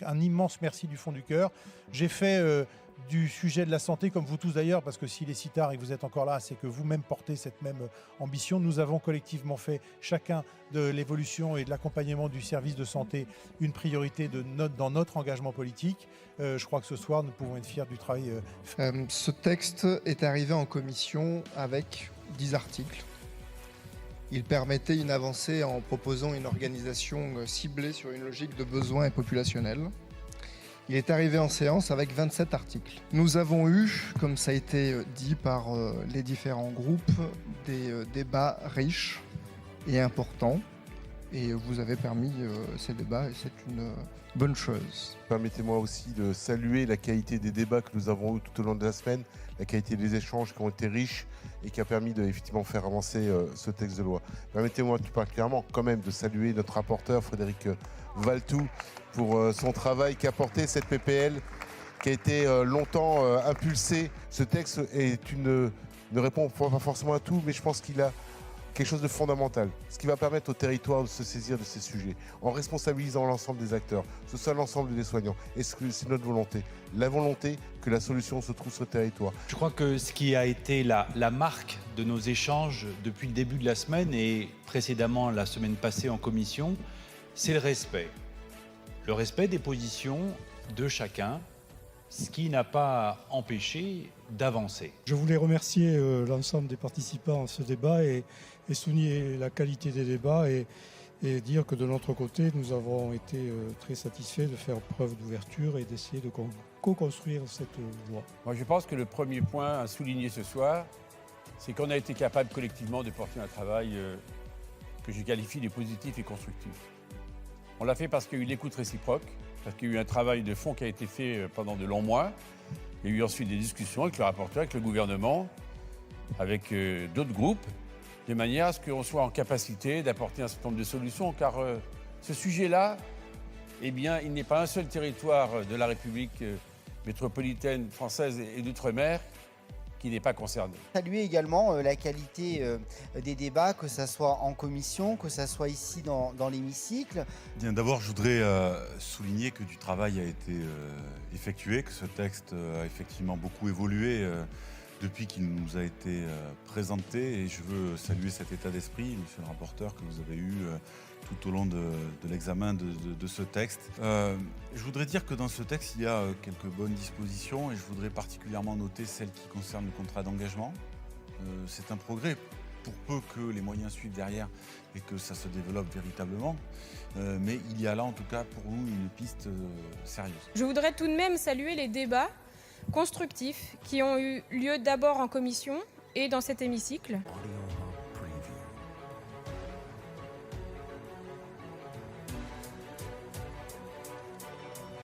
Un immense merci du fond du cœur. J'ai fait du sujet de la santé, comme vous tous d'ailleurs, parce que s'il est si tard et que vous êtes encore là, c'est que vous-même portez cette même ambition. Nous avons collectivement fait chacun de l'évolution et de l'accompagnement du service de santé une priorité dans notre engagement politique. Je crois que ce soir, nous pouvons être fiers du travail fait. Ce texte est arrivé en commission avec 10 articles. Il permettait une avancée en proposant une organisation ciblée sur une logique de besoins et populationnelle. Il est arrivé en séance avec 27 articles. Nous avons eu, comme ça a été dit par les différents groupes, des débats riches et importants. Et vous avez permis ces débats et c'est une bonne chose. Permettez-moi aussi de saluer la qualité des débats que nous avons eus tout au long de la semaine, la qualité des échanges qui ont été riches et qui a permis de effectivement faire avancer ce texte de loi. Permettez-moi tout particulièrement quand même de saluer notre rapporteur Frédéric Valletoux pour son travail qu'a porté cette PPL qui a été longtemps impulsée. Ce texte ne répond pas forcément à tout, mais je pense qu'il a quelque chose de fondamental, ce qui va permettre au territoire de se saisir de ces sujets, en responsabilisant l'ensemble des acteurs, ce soit l'ensemble des soignants. Et c'est notre volonté, la volonté que la solution se trouve sur le territoire. Je crois que ce qui a été la marque de nos échanges depuis le début de la semaine et précédemment la semaine passée en commission, c'est le respect. Le respect des positions de chacun, ce qui n'a pas empêché d'avancer. Je voulais remercier l'ensemble des participants à ce débat et souligner la qualité des débats et dire que de notre côté, nous avons été très satisfaits de faire preuve d'ouverture et d'essayer de co-construire cette loi. Moi, je pense que le premier point à souligner ce soir, c'est qu'on a été capable collectivement de porter un travail que je qualifie de positif et constructif. On l'a fait parce qu'il y a eu l'écoute réciproque, parce qu'il y a eu un travail de fond qui a été fait pendant de longs mois. Il y a eu ensuite des discussions avec le rapporteur, avec le gouvernement, avec d'autres groupes, de manière à ce qu'on soit en capacité d'apporter un certain nombre de solutions, car ce sujet-là, eh bien, il n'est pas un seul territoire de la République métropolitaine française et d'outre-mer qui n'est pas concerné. Saluer également la qualité des débats, que ce soit en commission, que ce soit ici dans l'hémicycle. Bien, d'abord, je voudrais souligner que du travail a été effectué, que ce texte a effectivement beaucoup évolué depuis qu'il nous a été présenté. Et je veux saluer cet état d'esprit, monsieur le rapporteur, que vous avez eu tout au long de l'examen de ce texte. Je voudrais dire que dans ce texte, il y a quelques bonnes dispositions et je voudrais particulièrement noter celle qui concerne le contrat d'engagement. C'est un progrès, pour peu que les moyens suivent derrière et que ça se développe véritablement. Mais il y a là, en tout cas, pour nous, une piste sérieuse. Je voudrais tout de même saluer les débats constructifs qui ont eu lieu d'abord en commission et dans cet hémicycle.